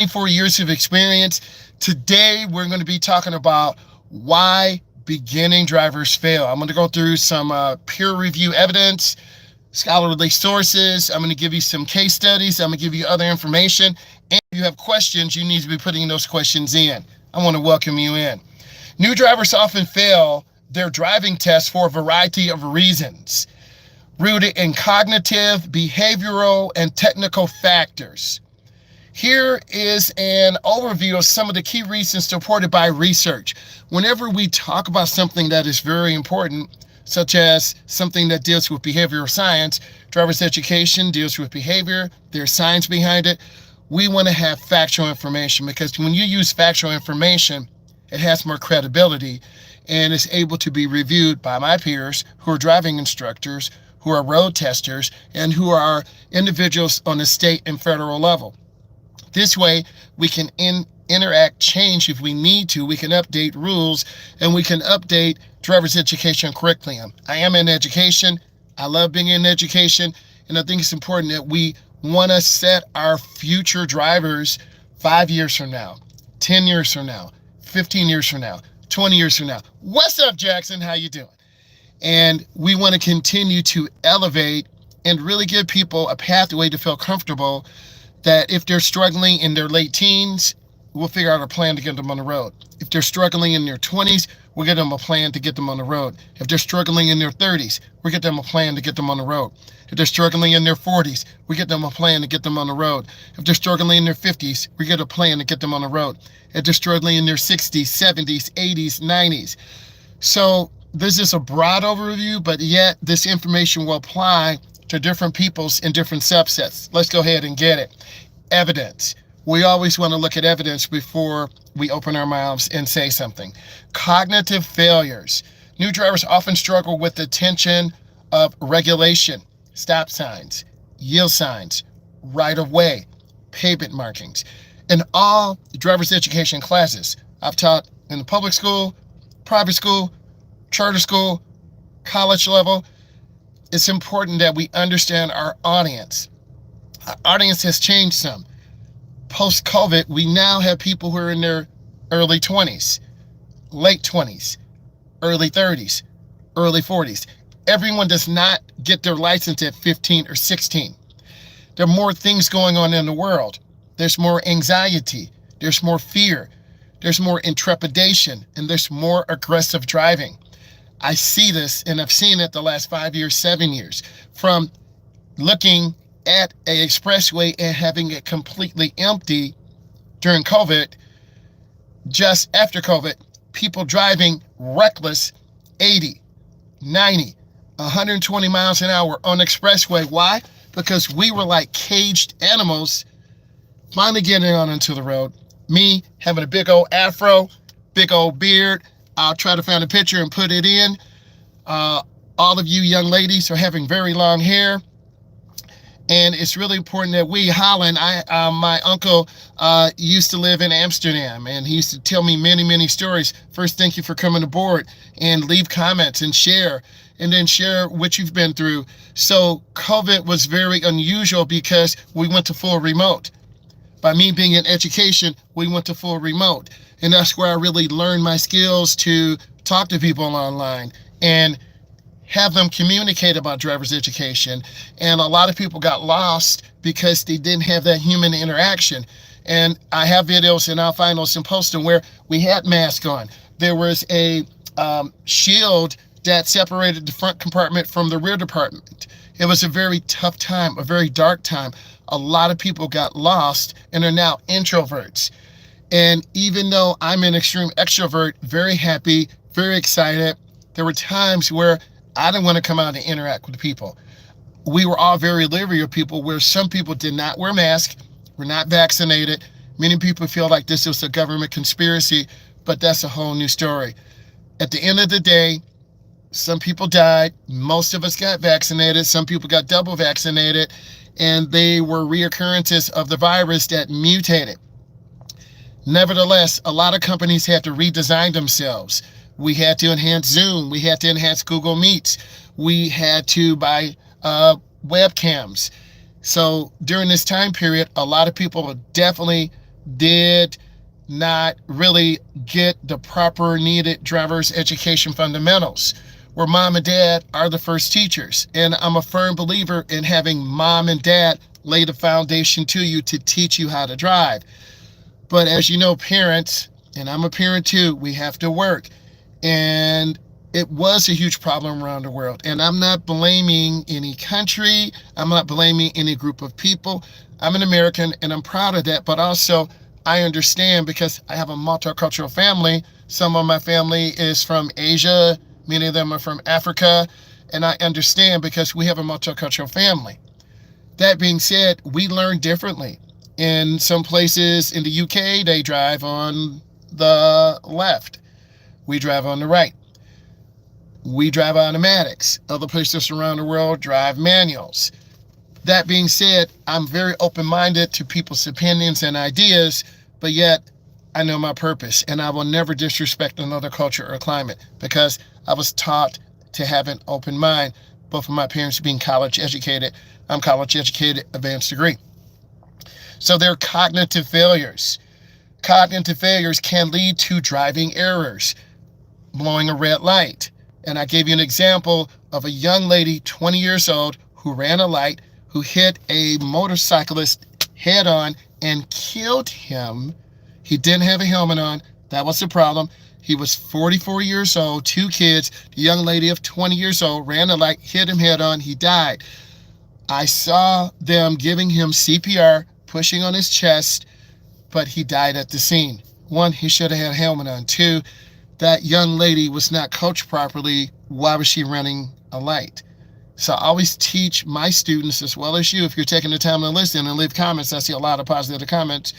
24 years of experience. Today, we're going to be talking about why beginning drivers fail. I'm going to go through some peer review evidence, scholarly sources. I'm going to give you some case studies. I'm going to give you other information. And if you have questions, you need to be putting those questions in. I want to welcome you in. New drivers often fail their driving test for a variety of reasons, rooted in cognitive, behavioral, and technical factors. Here is an overview of some of the key reasons supported by research. Whenever we talk about something that is very important, such as something that deals with behavioral science, driver's education deals with behavior, there's science behind it, we want to have factual information, because when you use factual information, it has more credibility and is able to be reviewed by my peers who are driving instructors, who are road testers, and who are individuals on the state and federal level. This way, we can interact, change if we need to. We can update rules, and we can update driver's education curriculum. I am in education. I love being in education, and I think it's important that we want to set our future drivers 5 years from now, 10 years from now, 15 years from now, 20 years from now. What's up, Jackson? How you doing? And we want to continue to elevate and really give people a pathway to feel comfortable that if they're struggling in their late teens, we'll figure out a plan to get them on the road. If they're struggling in their 20s, we'll get them a plan to get them on the road. If they're struggling in their 30s, we'll get them a plan to get them on the road. If they're struggling in their 40s, we get them a plan to get them on the road. If they're struggling in their 50s, we get a plan to get them on the road. If they're struggling in their 60s, 70s, 80s, 90s. So this is a broad overview, but yet this information will apply to different peoples in different subsets. Let's go ahead and get it. Evidence. We always want to look at evidence before we open our mouths and say something. Cognitive failures. New drivers often struggle with the tension of regulation, stop signs, yield signs, right of way, pavement markings. In all driver's education classes I've taught in the public school, private school, charter school, college level, it's important that we understand our audience. Our audience has changed some. Post-COVID, we now have people who are in their early 20s, late 20s, early 30s, early 40s. Everyone does not get their license at 15 or 16. There are more things going on in the world. There's more anxiety. There's more fear. There's more intrepidation, and there's more aggressive driving. I see this, and I've seen it the last 5 years, 7 years, from looking at an expressway and having it completely empty during COVID. Just after COVID, people driving reckless 80, 90, 120 miles an hour on the expressway. Why? Because we were like caged animals finally getting on into the road. Me having a big old afro, big old beard. I'll try to find a picture and put it in. All of you young ladies are having very long hair. And it's really important that we, Holland, my uncle used to live in Amsterdam, and he used to tell me many, many stories. First, thank you for coming aboard, and leave comments and share, and then share what you've been through. So COVID was very unusual because we went to full remote. By me being in education, we went to full remote. And that's where I really learned my skills to talk to people online and have them communicate about driver's education. And a lot of people got lost because they didn't have that human interaction. And I have videos, and I'll find those and post them, where we had masks on. There was a shield that separated the front compartment from the rear compartment. It was a very tough time, a very dark time. A lot of people got lost and are now introverts. And even though I'm an extreme extrovert, very happy, very excited, there were times where I didn't want to come out and interact with people. We were all very leery of people, where some people did not wear masks, were not vaccinated. Many people feel like this was a government conspiracy, but that's a whole new story. At the end of the day, some people died. Most of us got vaccinated. Some people got double vaccinated, and they were reoccurrences of the virus that mutated. Nevertheless, a lot of companies had to redesign themselves. We had to enhance Zoom. We had to enhance Google Meets. We had to buy webcams. So during this time period, a lot of people definitely did not really get the proper needed driver's education fundamentals, where mom and dad are the first teachers. And I'm a firm believer in having mom and dad lay the foundation to you to teach you how to drive. But as you know, parents, and I'm a parent too, we have to work. And it was a huge problem around the world. And I'm not blaming any country. I'm not blaming any group of people. I'm an American and I'm proud of that. But also, I understand because I have a multicultural family. Some of my family is from Asia. Many of them are from Africa. And I understand because we have a multicultural family. That being said, we learn differently. In some places in the UK, they drive on the left. We drive on the right. We drive automatics. Other places around the world drive manuals. That being said, I'm very open-minded to people's opinions and ideas, but yet I know my purpose, and I will never disrespect another culture or climate because I was taught to have an open mind, both of my parents being college educated. I'm college educated, advanced degree. So there are cognitive failures. Cognitive failures can lead to driving errors, blowing a red light. And I gave you an example of a young lady, 20 years old, who ran a light, who hit a motorcyclist head on and killed him. He didn't have a helmet on. That was the problem. He was 44 years old, 2 kids. The young lady of 20 years old ran a light, hit him head on. He died. I saw them giving him CPR, pushing on his chest, but he died at the scene. 1, he should have had a helmet on. 2, that young lady was not coached properly. Why was she running a light? So I always teach my students, as well as you, if you're taking the time to listen and leave comments. I see a lot of positive comments.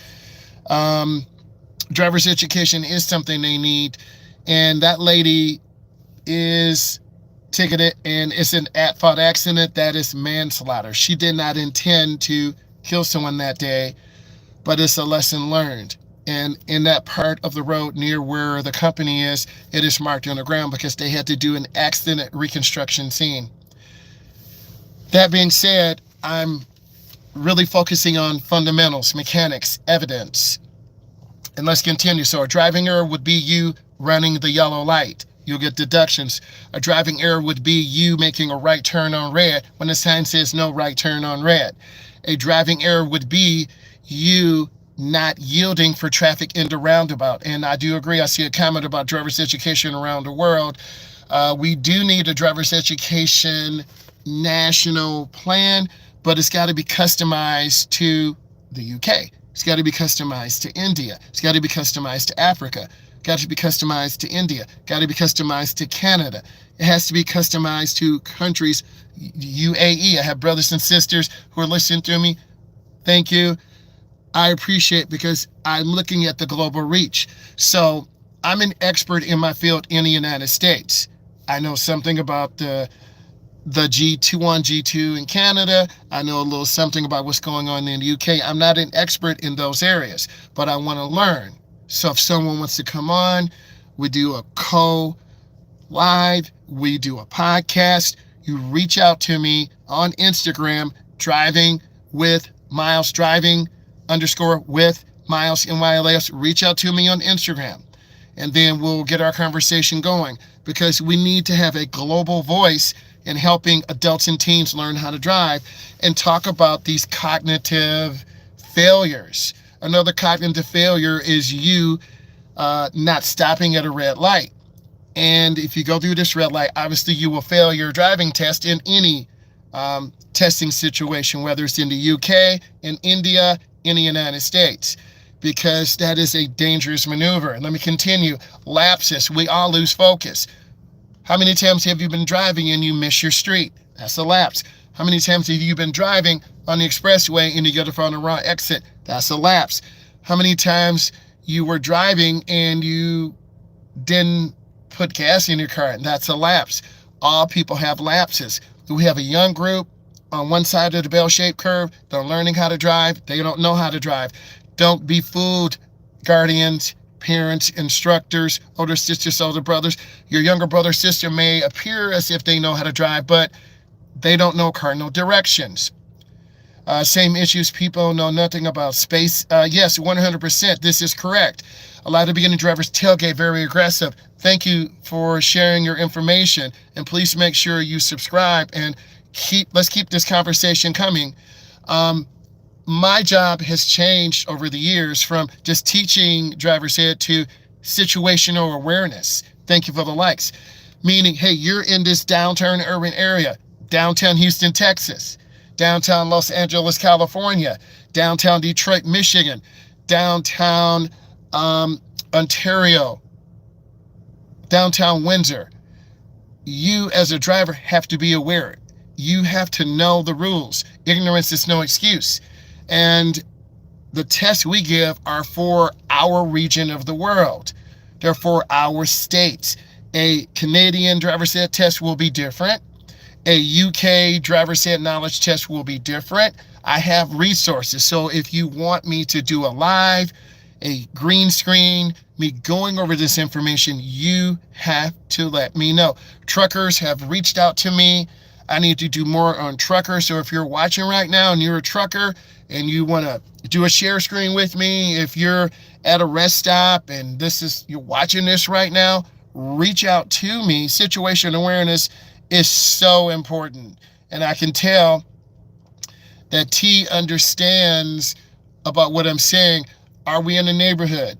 Driver's education is something they need. And that lady is ticketed, and it's an at-fault accident. That is manslaughter. She did not intend to kill someone that day, but it's a lesson learned. And in that part of the road near where the company is, it is marked on the ground because they had to do an accident reconstruction scene. That being said, I'm really focusing on fundamentals, mechanics, evidence. And let's continue. So a driving error would be you running the yellow light. You'll get deductions. A driving error would be you making a right turn on red when the sign says no right turn on red. A driving error would be you not yielding for traffic in the roundabout. And I do agree. I see a comment about driver's education around the world. We do need a driver's education national plan, but it's got to be customized to the UK. It's got to be customized to India. It's got to be customized to Africa. Got to be customized to India. Got to be customized to Canada. It has to be customized to countries. UAE. I have brothers and sisters who are listening to me. Thank you. I appreciate, because I'm looking at the global reach. So I'm an expert in my field in the United States. I know something about the G1, G2 in Canada. I know a little something about what's going on in the UK. I'm not an expert in those areas, but I want to learn. So if someone wants to come on, we do a co-live, we do a podcast. You reach out to me on Instagram, driving with Myles, driving_with Myles, MYLS. Reach out to me on Instagram, and then we'll get our conversation going, because we need to have a global voice in helping adults and teens learn how to drive and talk about these cognitive failures. Another cognitive failure is you not stopping at a red light. And if you go through this red light, obviously you will fail your driving test in any testing situation, whether it's in the UK, in India, in the United States, because that is a dangerous maneuver. Let me continue. Lapses. We all lose focus. How many times have you been driving and you miss your street? That's a lapse. How many times have you been driving on the expressway and you get on the wrong exit? That's a lapse. How many times you were driving and you didn't put gas in your car? That's a lapse. All people have lapses. We have a young group on one side of the bell-shaped curve. They're learning how to drive. They don't know how to drive. Don't be fooled, guardians, parents, instructors, older sisters, older brothers. Your younger brother or sister may appear as if they know how to drive, but they don't know cardinal directions. Same issues. People know nothing about space. Yes, 100%. This is correct. A lot of beginning drivers tailgate very aggressive. Thank you for sharing your information. And please make sure you subscribe and let's keep this conversation coming. My job has changed over the years from just teaching driver's ed to situational awareness. Thank you for the likes. Meaning, hey, you're in this downtown urban area, downtown Houston, Texas, downtown Los Angeles, California, downtown Detroit, Michigan, downtown Ontario, downtown Windsor. You as a driver have to be aware. You have to know the rules. Ignorance is no excuse. And the tests we give are for our region of the world. They're for our states. A Canadian driver's ed test will be different. A UK driver's ed knowledge test will be different. I have resources. So if you want me to do a live, a green screen, me going over this information, you have to let me know. Truckers have reached out to me. I need to do more on truckers. So if you're watching right now and you're a trucker and you want to do a share screen with me, if you're at a rest stop and you're watching this right now, reach out to me. Situation awareness is so important. And I can tell that T understands about what I'm saying. Are we in a neighborhood?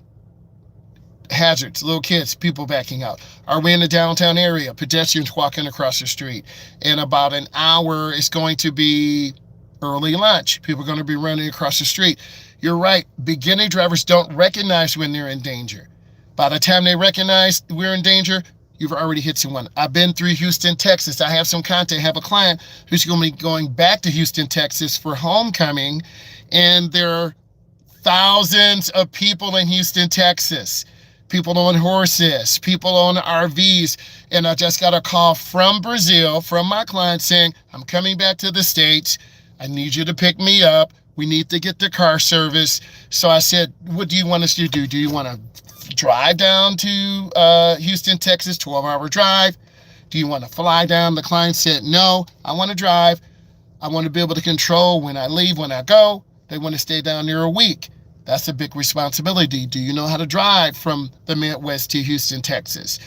Hazards, little kids, people backing out. Are we in the downtown area? Pedestrians walking across the street. In about an hour, it's going to be early lunch. People are going to be running across the street. You're right. Beginning drivers don't recognize when they're in danger. By the time they recognize we're in danger, you've already hit someone. I've been through Houston, Texas. I have some content. I have a client who's going to be going back to Houston, Texas for homecoming. And there are thousands of people in Houston, Texas. People on horses, people on RVs. And I just got a call from Brazil, from my client saying, I'm coming back to the States. I need you to pick me up. We need to get the car service. So I said, what do you want us to do? Do you want to drive down to Houston, Texas, 12-hour drive? Do you want to fly down? The client said, no, I want to drive. I want to be able to control when I leave, when I go. They want to stay down there a week. That's a big responsibility. Do you know how to drive from the Midwest to Houston, Texas?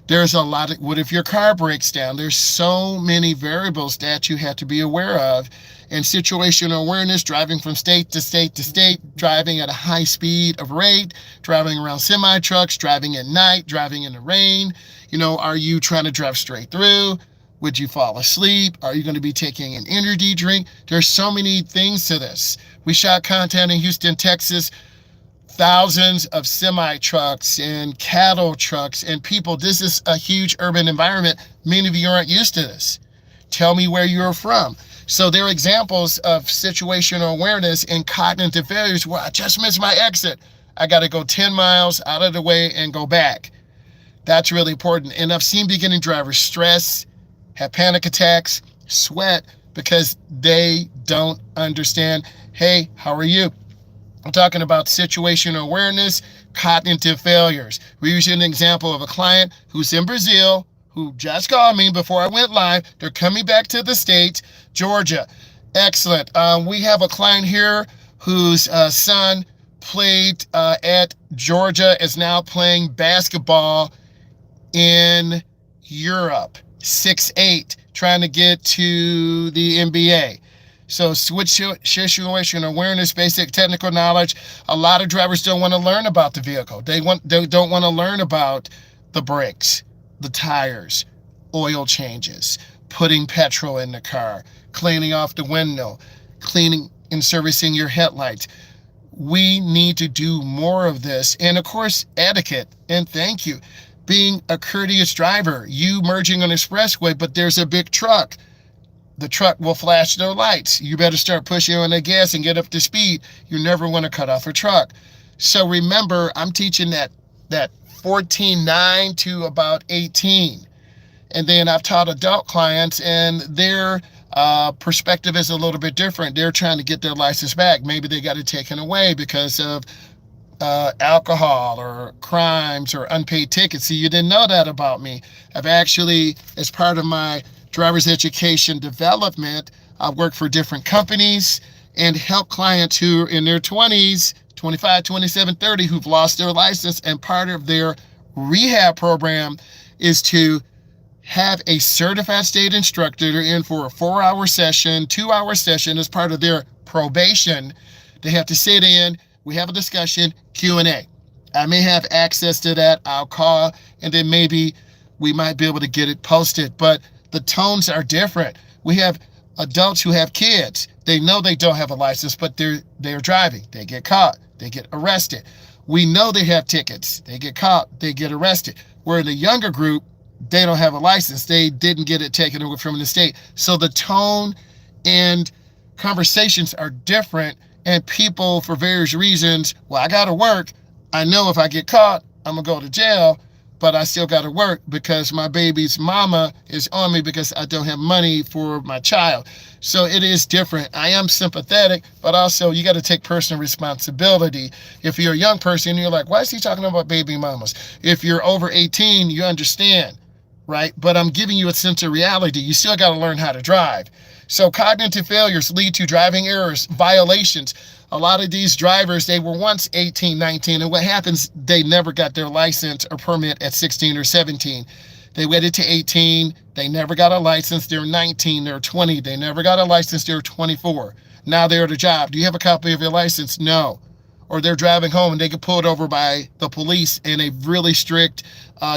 There's a lot of, what if your car breaks down? There's so many variables that you have to be aware of. And situational awareness, driving from state to state to state, driving at a high speed of rate, driving around semi-trucks, driving at night, driving in the rain. Are you trying to drive straight through? Would you fall asleep? Are you going to be taking an energy drink? There's so many things to this. We shot content in Houston, Texas, thousands of semi-trucks and cattle trucks and people. This is a huge urban environment. Many of you aren't used to this. Tell me where you're from. So there are examples of situational awareness and cognitive failures where I just missed my exit. I got to go 10 miles out of the way and go back. That's really important. And I've seen beginning drivers stress, have panic attacks, sweat, because they don't understand, hey, how are you? I'm talking about situational awareness, cognitive failures. We're using an example of a client who's in Brazil, who just called me before I went live. They're coming back to the States, Georgia. Excellent. We have a client here whose son played at Georgia, is now playing basketball in Europe, 6'8", trying to get to the NBA. So situational awareness, basic technical knowledge. A lot of drivers don't want to learn about the vehicle. They don't want to learn about the brakes, the tires, oil changes, putting petrol in the car, cleaning off the window, cleaning and servicing your headlights. We need to do more of this. And of course, etiquette. And thank you. Being a courteous driver, you merging on an expressway, but there's a big truck. The truck will flash their lights. You better start pushing on the gas and get up to speed. You never want to cut off a truck. So remember, I'm teaching that 14-9 to about 18. And then I've taught adult clients, and their perspective is a little bit different. They're trying to get their license back. Maybe they got it taken away because of alcohol or crimes or unpaid tickets. See, you didn't know that about me. I've actually, as part of my driver's education development, I've worked for different companies, and help clients who are in their 20s, 25, 27, 30, who've lost their license. And part of their rehab program is to have a certified state instructor. They're in for a 4-hour session, 2-hour session as part of their probation. They have to sit in, we have a discussion, Q&A. I may have access to that. I'll call, and then maybe we might be able to get it posted. But the tones are different. We have adults who have kids. They know they don't have a license, but they're driving. They get caught. They get arrested. We know they have tickets. They get caught. They get arrested. Where in the younger group, they don't have a license. They didn't get it taken away from the state. So the tone and conversations are different, and people, for various reasons, well, I got to work. I know if I get caught, I'm going to go to jail, but I still got to work because my baby's mama is on me because I don't have money for my child. So it is different. I am sympathetic, but also you got to take personal responsibility. If you're a young person, you're like, why is he talking about baby mamas? If you're over 18, you understand, right? But I'm giving you a sense of reality. You still got to learn how to drive. So cognitive failures lead to driving errors, violations. A lot of these drivers, they were once 18, 19, and what happens, they never got their license or permit at 16 or 17. They waited to 18, they never got a license, they're 19, they're 20, they never got a license, they're 24. Now they're at a job. Do you have a copy of your license? No. Or they're driving home and they get pulled over by the police in a really strict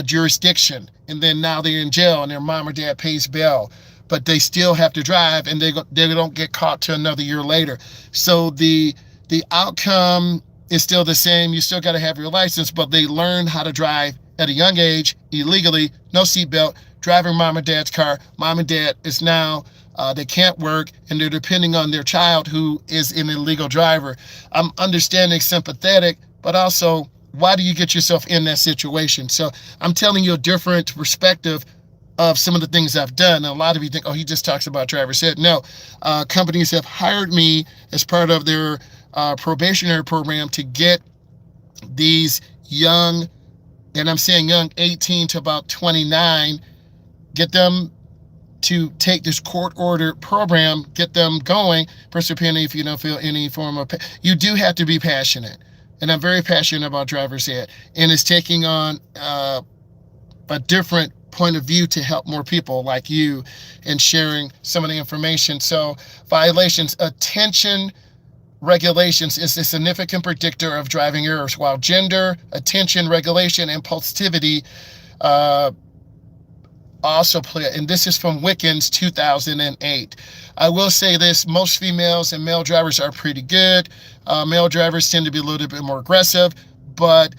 jurisdiction. And then now they're in jail and their mom or dad pays bail. But they still have to drive, and they don't get caught till another year later. So the outcome is still the same. You still got to have your license, but they learn how to drive at a young age, illegally, no seatbelt, driving mom and dad's car. Mom and dad is now, they can't work, and they're depending on their child who is an illegal driver. I'm understanding, sympathetic, but also, why do you get yourself in that situation? So I'm telling you a different perspective of some of the things I've done. And a lot of you think, oh, he just talks about driver's ed. No, companies have hired me as part of their probationary program to get these young, and I'm saying young, 18 to about 29, get them to take this court-ordered program, get them going. Personal opinion, if you don't feel any form of, you do have to be passionate. And I'm very passionate about driver's ed. And it's taking on a different point of view to help more people like you and sharing some of the information. So violations, attention regulations is a significant predictor of driving errors, while gender, attention, regulation, and impulsivity also play. And this is from Wickens 2008. I will say this, most females and male drivers are pretty good. Male drivers tend to be a little bit more aggressive, but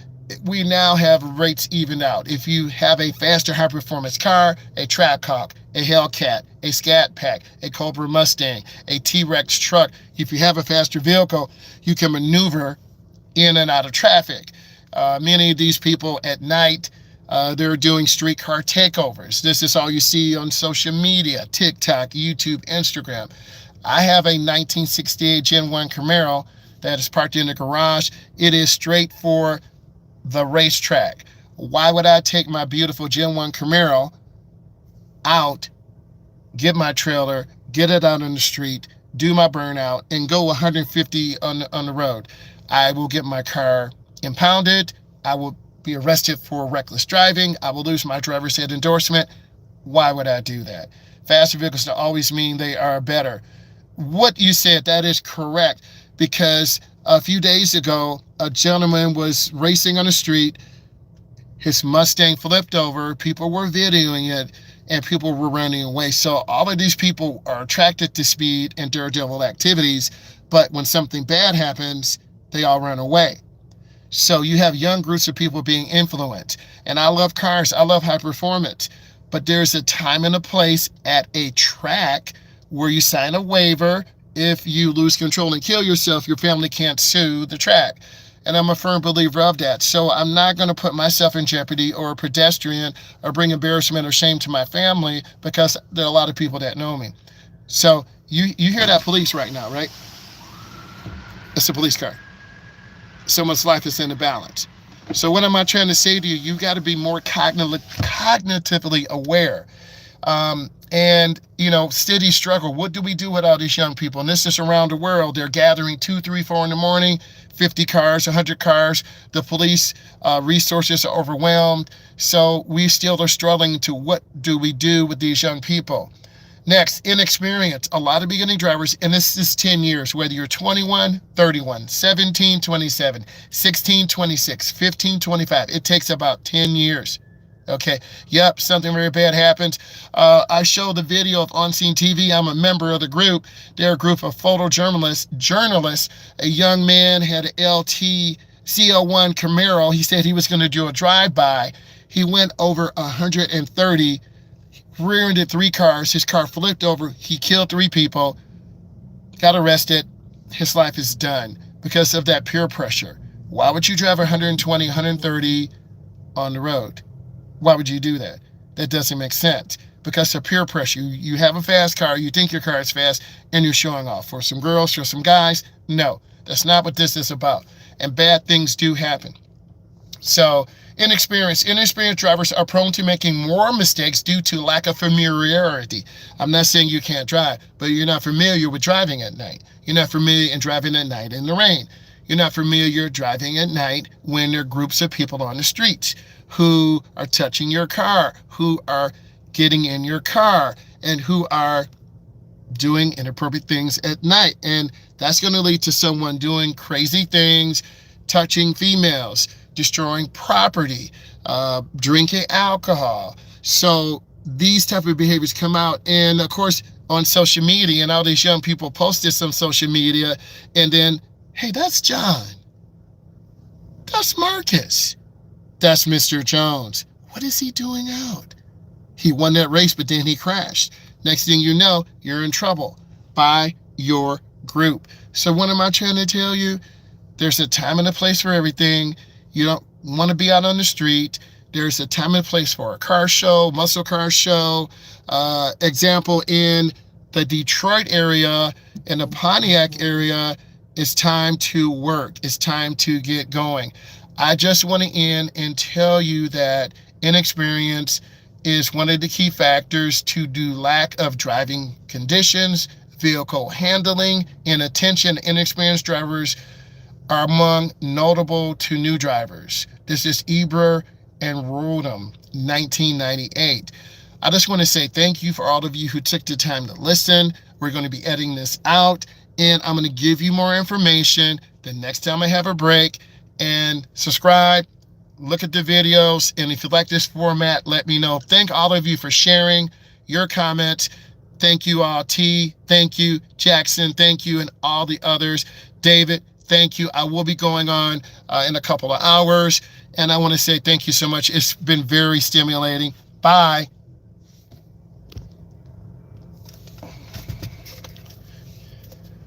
we now have rates evened out. If you have a faster high-performance car, a Trackhawk, a Hellcat, a Scat Pack, a Cobra Mustang, a T-Rex truck, if you have a faster vehicle, you can maneuver in and out of traffic. Many of these people at night, they're doing streetcar takeovers. This is all you see on social media, TikTok, YouTube, Instagram. I have a 1968 Gen 1 Camaro that is parked in the garage. It is straight for the racetrack. Why would I take my beautiful Gen 1 Camaro out, get my trailer, get it out on the street, do my burnout, and go 150 on the road? I will get my car impounded. I will be arrested for reckless driving. I will lose my driver's ed endorsement. Why would I do that? Faster vehicles don't always mean they are better. What you said, that is correct, because a few days ago, a gentleman was racing on the street. His Mustang flipped over. People were videoing it, and people were running away. So all of these people are attracted to speed and daredevil activities, but when something bad happens, they all run away. So you have young groups of people being influenced. And I love cars. I love high performance. But there's a time and a place at a track where you sign a waiver. If you lose control and kill yourself, your family can't sue the track. And I'm a firm believer of that. So I'm not going to put myself in jeopardy or a pedestrian or bring embarrassment or shame to my family, because there are a lot of people that know me. So you hear that police right now, right? It's a police car. Someone's life is in the balance. So what am I trying to say to you? You got to be more cognitively aware. And, steady struggle. What do we do with all these young people? And this is around the world. They're gathering 2, 3, 4 in the morning, 50 cars, 100 cars. The police resources are overwhelmed. So we still are struggling to what do we do with these young people? Next, inexperience. A lot of beginning drivers, and this is 10 years, whether you're 21, 31, 17, 27, 16, 26, 15, 25. It takes about 10 years. Okay. Yep. Something very bad happens. I show the video of On Scene TV. I'm a member of the group. They're a group of journalists. A young man had an LT CL1 Camaro. He said he was going to do a drive-by. He went over 130, rear-ended 3 cars. His car flipped over. He killed 3 people, got arrested. His life is done because of that peer pressure. Why would you drive 120, 130 on the road? Why would you do that? That doesn't make sense because of peer pressure. You have a fast car, you think your car is fast, and you're showing off. For some girls, for some guys, no, that's not what this is about. And bad things do happen. So, inexperienced drivers are prone to making more mistakes due to lack of familiarity. I'm not saying you can't drive, but you're not familiar with driving at night. You're not familiar in driving at night in the rain. You're not familiar driving at night when there are groups of people on the streets who are touching your car, who are getting in your car, and who are doing inappropriate things at night. And that's going to lead to someone doing crazy things, touching females, destroying property, drinking alcohol. So these type of behaviors come out. And of course, on social media, and all these young people post this on social media, and then, hey, that's John. That's Marcus. That's Mr. Jones. What is he doing out? He won that race, but then he crashed. Next thing you know, you're in trouble by your group. So what am I trying to tell you? There's a time and a place for everything. You don't want to be out on the street. There's a time and a place for a car show, muscle car show. Example, in the Detroit area, in the Pontiac area, it's time to work. It's time to get going. I just want to end and tell you that inexperience is one of the key factors to do lack of driving conditions, vehicle handling, inattention. Inexperienced drivers are among notable to new drivers. This is Eber and Rodham, 1998. I just want to say thank you for all of you who took the time to listen. We're going to be editing this out, and I'm going to give you more information the next time I have a break. And subscribe, look at the videos, and if you like this format, let me know. Thank all of you for sharing your comments. Thank you all, T. Thank you, Jackson. Thank you, and all the others. David, thank you. I will be going on in a couple of hours, and I want to say thank you so much. It's been very stimulating. Bye.